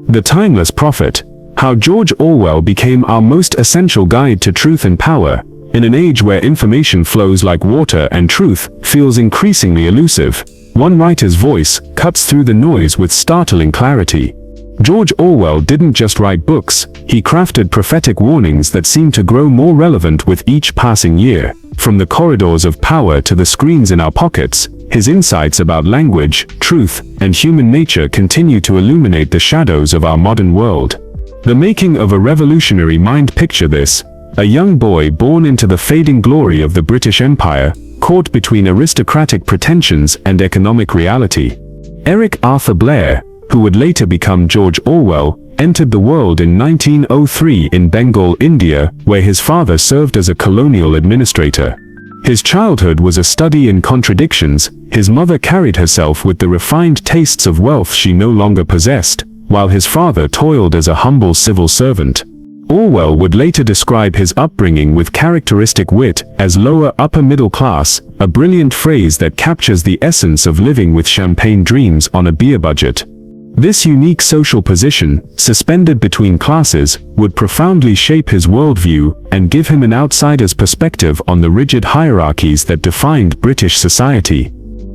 The Timeless Prophet: How George Orwell Became Our Most Essential Guide to Truth and Power, in an age where information flows like water and truth feels increasingly elusive. One writer's voice cuts through the noise with startling clarity. George Orwell didn't just write books, he crafted prophetic warnings that seem to grow more relevant with each passing year. From the corridors of power to the screens in our pockets, his insights about language, truth, and human nature continue to illuminate the shadows of our modern world. The making of a revolutionary mind. Picture this: a young boy born into the fading glory of the British Empire, caught between aristocratic pretensions and economic reality. Eric Arthur Blair, who would later become George Orwell, entered the world in 1903 in Bengal, India, where his father served as a colonial administrator. His childhood was a study in contradictions. His mother carried herself with the refined tastes of wealth she no longer possessed, while his father toiled as a humble civil servant. Orwell would later describe his upbringing with characteristic wit as lower upper middle class, a brilliant phrase that captures the essence of living with champagne dreams on a beer budget. This unique social position, suspended between classes, would profoundly shape his worldview and give him an outsider's perspective on the rigid hierarchies that defined British society.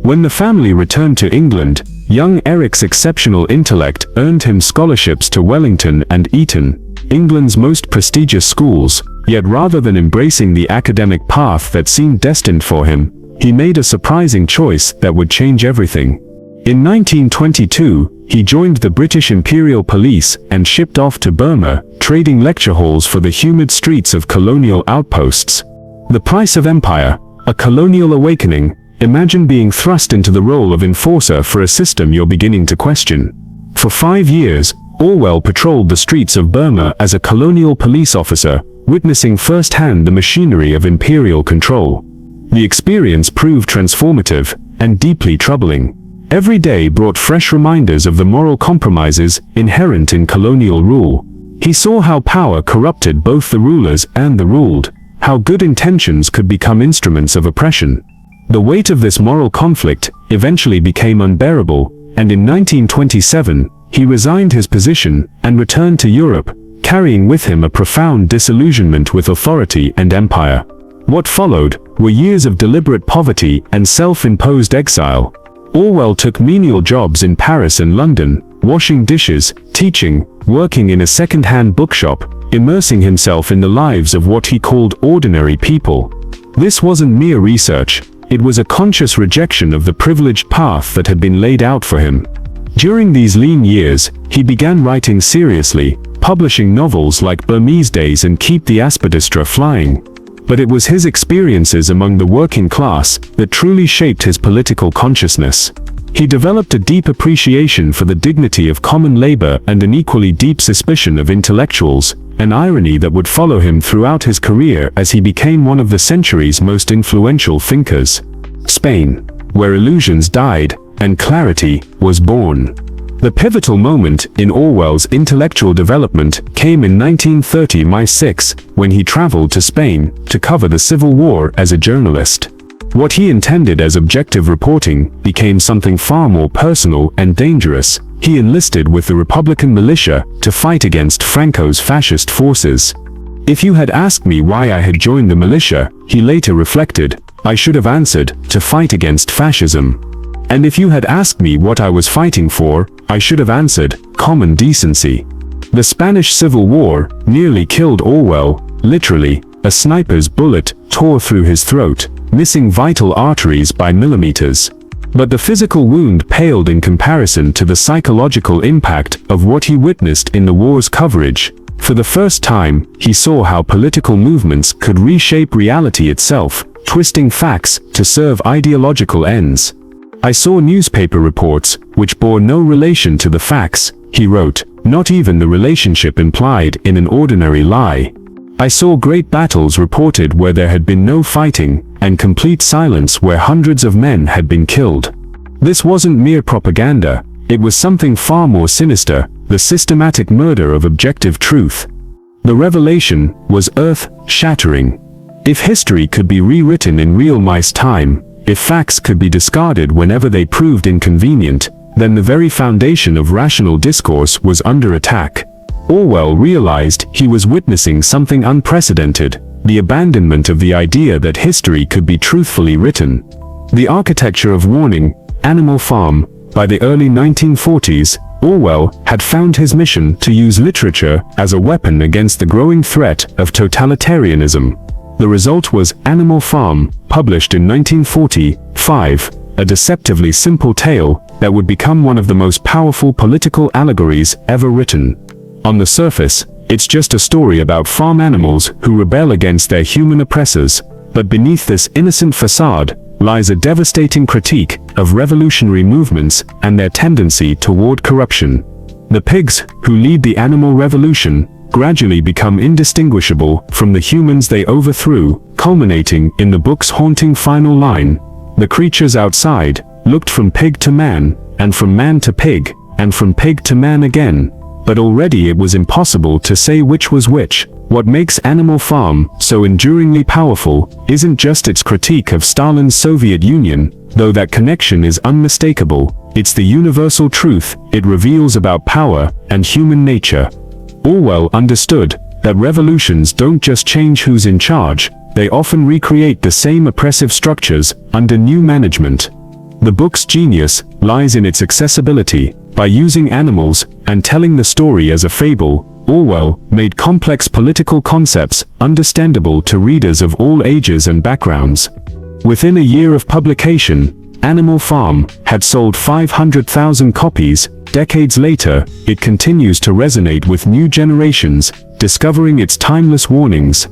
When the family returned to England, young Eric's exceptional intellect earned him scholarships to Wellington and Eton, England's most prestigious schools, yet rather than embracing the academic path that seemed destined for him, he made a surprising choice that would change everything. In 1922, he joined the British Imperial Police and shipped off to Burma, trading lecture halls for the humid streets of colonial outposts. The price of empire, a colonial awakening. Imagine being thrust into the role of enforcer for a system you're beginning to question. For 5 years, Orwell patrolled the streets of Burma as a colonial police officer, witnessing firsthand the machinery of imperial control. The experience proved transformative and deeply troubling. Every day brought fresh reminders of the moral compromises inherent in colonial rule. He saw how power corrupted both the rulers and the ruled, how good intentions could become instruments of oppression. The weight of this moral conflict eventually became unbearable, and in 1927, he resigned his position and returned to Europe, carrying with him a profound disillusionment with authority and empire. What followed were years of deliberate poverty and self-imposed exile. Orwell took menial jobs in Paris and London, washing dishes, teaching, working in a second-hand bookshop, immersing himself in the lives of what he called ordinary people. This wasn't mere research, it was a conscious rejection of the privileged path that had been laid out for him. During these lean years, he began writing seriously, publishing novels like Burmese Days and Keep the Aspidistra Flying. But it was his experiences among the working class that truly shaped his political consciousness. He developed a deep appreciation for the dignity of common labor and an equally deep suspicion of intellectuals, an irony that would follow him throughout his career as he became one of the century's most influential thinkers. Spain, where illusions died and clarity was born. The pivotal moment in Orwell's intellectual development came in 1930 May 6, when he traveled to Spain to cover the Civil War as a journalist. What he intended as objective reporting became something far more personal and dangerous. He enlisted with the Republican militia to fight against Franco's fascist forces. If you had asked me why I had joined the militia, he later reflected, I should have answered, to fight against fascism. And if you had asked me what I was fighting for, I should have answered, common decency. The Spanish Civil War nearly killed Orwell, literally. A sniper's bullet tore through his throat, missing vital arteries by millimeters. But the physical wound paled in comparison to the psychological impact of what he witnessed in the war's coverage. For the first time, he saw how political movements could reshape reality itself, twisting facts to serve ideological ends. I saw newspaper reports which bore no relation to the facts, he wrote, not even the relationship implied in an ordinary lie. I saw great battles reported where there had been no fighting, and complete silence where hundreds of men had been killed. This wasn't mere propaganda, it was something far more sinister, the systematic murder of objective truth. The revelation was earth-shattering. If history could be rewritten in real-time, if facts could be discarded whenever they proved inconvenient, then the very foundation of rational discourse was under attack. Orwell realized he was witnessing something unprecedented, the abandonment of the idea that history could be truthfully written. The architecture of warning, Animal Farm. By the early 1940s, Orwell had found his mission to use literature as a weapon against the growing threat of totalitarianism. The result was Animal Farm, published in 1945, a deceptively simple tale that would become one of the most powerful political allegories ever written. On the surface, it's just a story about farm animals who rebel against their human oppressors, but beneath this innocent facade lies a devastating critique of revolutionary movements and their tendency toward corruption. The pigs, who lead the animal revolution, gradually become indistinguishable from the humans they overthrew, culminating in the book's haunting final line: "The creatures outside looked from pig to man, and from man to pig, and from pig to man again." But already it was impossible to say which was which. What makes Animal Farm so enduringly powerful isn't just its critique of Stalin's Soviet Union, though that connection is unmistakable. It's the universal truth it reveals about power and human nature. Orwell understood that revolutions don't just change who's in charge, they often recreate the same oppressive structures under new management. The book's genius lies in its accessibility. By using animals and telling the story as a fable, Orwell made complex political concepts understandable to readers of all ages and backgrounds. Within a year of publication, Animal Farm had sold 500,000 copies. Decades later, it continues to resonate with new generations, discovering its timeless warnings.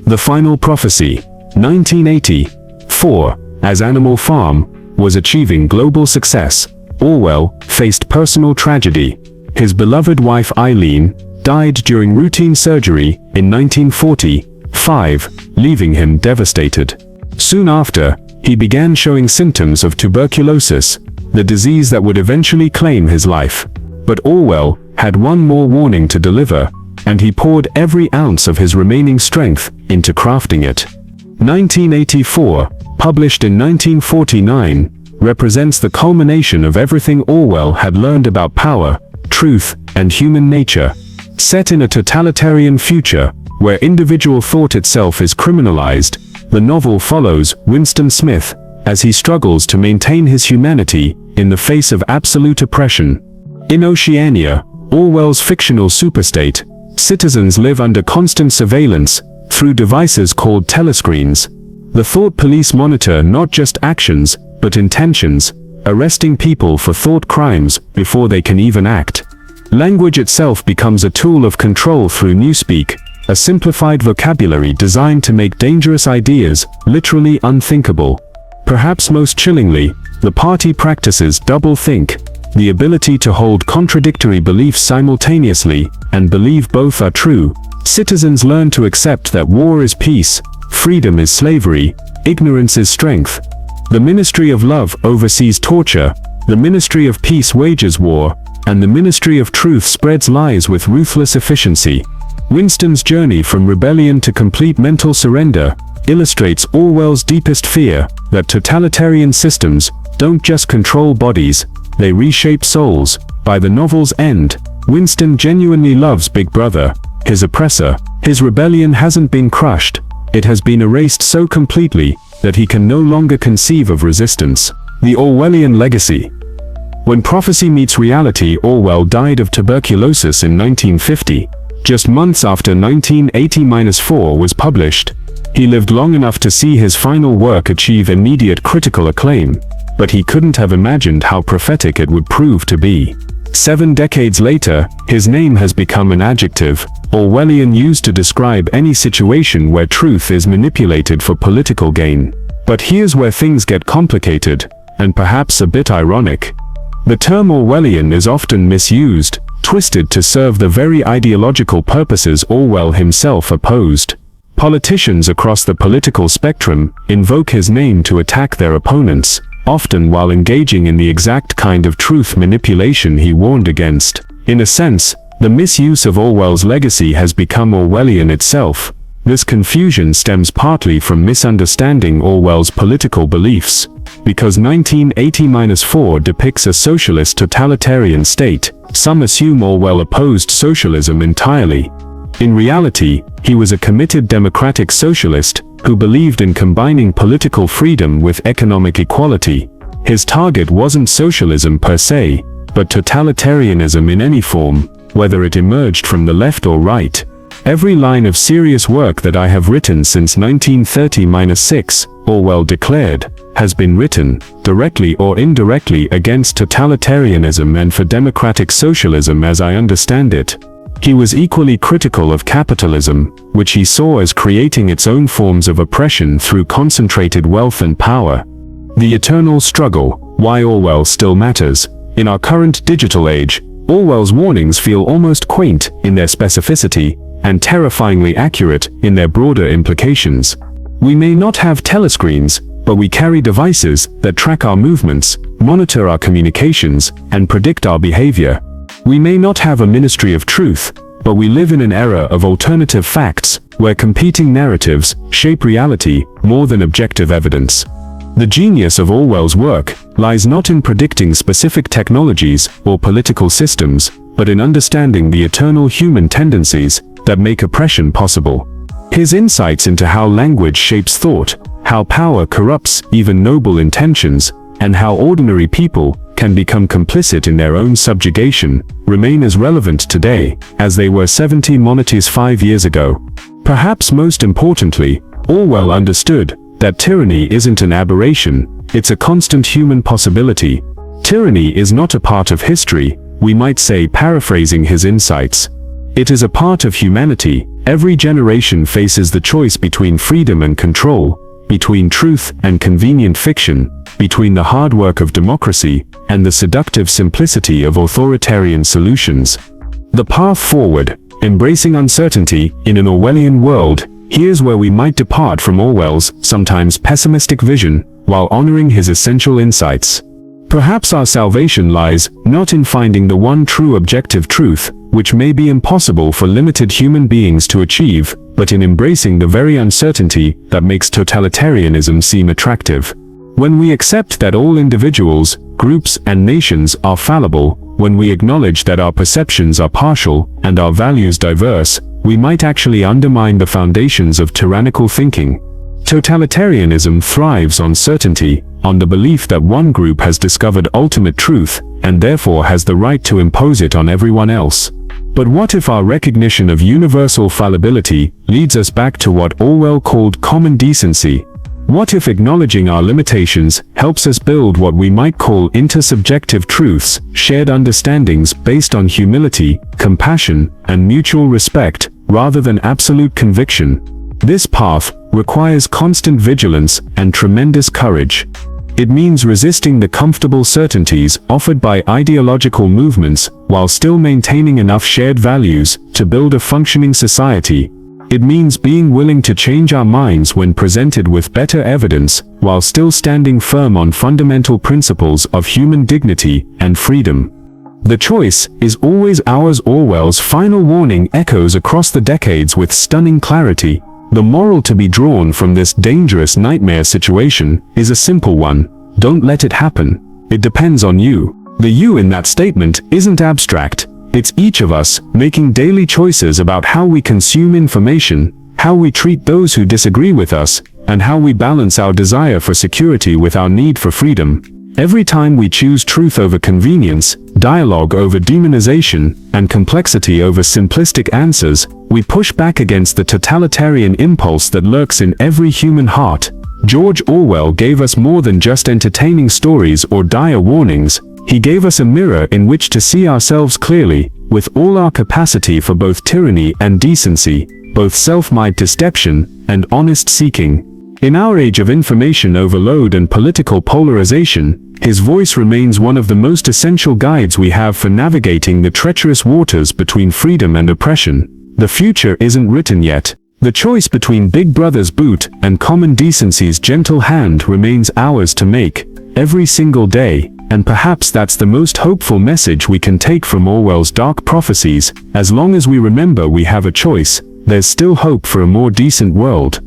The Final Prophecy, 1984. As Animal Farm was achieving global success, Orwell faced personal tragedy. His beloved wife Eileen died during routine surgery in 1945, leaving him devastated. Soon after, he began showing symptoms of tuberculosis, the disease that would eventually claim his life. But Orwell had one more warning to deliver, and he poured every ounce of his remaining strength into crafting it. 1984, published in 1949, represents the culmination of everything Orwell had learned about power, truth, and human nature. Set in a totalitarian future, where individual thought itself is criminalized, the novel follows Winston Smith as he struggles to maintain his humanity in the face of absolute oppression. In Oceania, Orwell's fictional superstate, citizens live under constant surveillance through devices called telescreens. The thought police monitor not just actions, but intentions, arresting people for thought crimes before they can even act. Language itself becomes a tool of control through newspeak, a simplified vocabulary designed to make dangerous ideas literally unthinkable. Perhaps most chillingly, the party practices double-think, the ability to hold contradictory beliefs simultaneously and believe both are true. Citizens learn to accept that war is peace, freedom is slavery, ignorance is strength. The Ministry of Love oversees torture, the Ministry of Peace wages war, and the Ministry of Truth spreads lies with ruthless efficiency. Winston's journey from rebellion to complete mental surrender illustrates Orwell's deepest fear, that totalitarian systems don't just control bodies, they reshape souls. By the novel's end, Winston genuinely loves Big Brother, his oppressor. His rebellion hasn't been crushed, it has been erased so completely that he can no longer conceive of resistance. The Orwellian legacy. When prophecy meets reality, Orwell died of tuberculosis in 1950, just months after 1980-4 was published. He lived long enough to see his final work achieve immediate critical acclaim, but he couldn't have imagined how prophetic it would prove to be. 7 decades later, his name has become an adjective, Orwellian, used to describe any situation where truth is manipulated for political gain. But here's where things get complicated, and perhaps a bit ironic. The term Orwellian is often misused, twisted to serve the very ideological purposes Orwell himself opposed. Politicians across the political spectrum invoke his name to attack their opponents, often while engaging in the exact kind of truth manipulation he warned against. In a sense, the misuse of Orwell's legacy has become Orwellian itself. This confusion stems partly from misunderstanding Orwell's political beliefs. Because 1980-4 depicts a socialist totalitarian state, some assume Orwell opposed socialism entirely. In reality, he was a committed democratic socialist who believed in combining political freedom with economic equality. His target wasn't socialism per se, but totalitarianism in any form, whether it emerged from the left or right. Every line of serious work that I have written since 1930-6, Orwell declared, has been written, directly or indirectly, against totalitarianism and for democratic socialism as I understand it. He was equally critical of capitalism, which he saw as creating its own forms of oppression through concentrated wealth and power. The eternal struggle, why Orwell still matters. In our current digital age, Orwell's warnings feel almost quaint in their specificity, and terrifyingly accurate in their broader implications. We may not have telescreens, but we carry devices that track our movements, monitor our communications, and predict our behavior. We may not have a ministry of truth, but we live in an era of alternative facts, where competing narratives shape reality more than objective evidence. The genius of Orwell's work lies not in predicting specific technologies or political systems, but in understanding the eternal human tendencies that make oppression possible. His insights into how language shapes thought, how power corrupts even noble intentions, and how ordinary people can become complicit in their own subjugation, remain as relevant today as they were 5 years ago. Perhaps most importantly, Orwell understood that tyranny isn't an aberration, it's a constant human possibility. Tyranny is not a part of history, we might say, paraphrasing his insights. It is a part of humanity. Every generation faces the choice between freedom and control, between truth and convenient fiction, between the hard work of democracy and the seductive simplicity of authoritarian solutions. The path forward, embracing uncertainty in an Orwellian world, here's where we might depart from Orwell's sometimes pessimistic vision, while honoring his essential insights. Perhaps our salvation lies not in finding the one true objective truth, which may be impossible for limited human beings to achieve, but in embracing the very uncertainty that makes totalitarianism seem attractive. When we accept that all individuals, groups, and nations are fallible, when we acknowledge that our perceptions are partial and our values diverse, we might actually undermine the foundations of tyrannical thinking. Totalitarianism thrives on certainty, on the belief that one group has discovered ultimate truth, and therefore has the right to impose it on everyone else. But what if our recognition of universal fallibility leads us back to what Orwell called common decency? What if acknowledging our limitations helps us build what we might call intersubjective truths, shared understandings based on humility, compassion, and mutual respect, rather than absolute conviction? This path requires constant vigilance and tremendous courage. It means resisting the comfortable certainties offered by ideological movements while still maintaining enough shared values to build a functioning society. It means being willing to change our minds when presented with better evidence while still standing firm on fundamental principles of human dignity and freedom. The choice is always ours. Orwell's final warning echoes across the decades with stunning clarity. The moral to be drawn from this dangerous nightmare situation is a simple one: don't let it happen. It depends on you. The you in that statement isn't abstract. It's each of us making daily choices about how we consume information, how we treat those who disagree with us, and how we balance our desire for security with our need for freedom. Every time we choose truth over convenience, dialogue over demonization, and complexity over simplistic answers, we push back against the totalitarian impulse that lurks in every human heart. George Orwell gave us more than just entertaining stories or dire warnings. He gave us a mirror in which to see ourselves clearly, with all our capacity for both tyranny and decency, both self-made deception and honest seeking. In our age of information overload and political polarization, his voice remains one of the most essential guides we have for navigating the treacherous waters between freedom and oppression. The future isn't written yet. The choice between Big Brother's boot and common decency's gentle hand remains ours to make, every single day, and perhaps that's the most hopeful message we can take from Orwell's dark prophecies. As long as we remember we have a choice, there's still hope for a more decent world.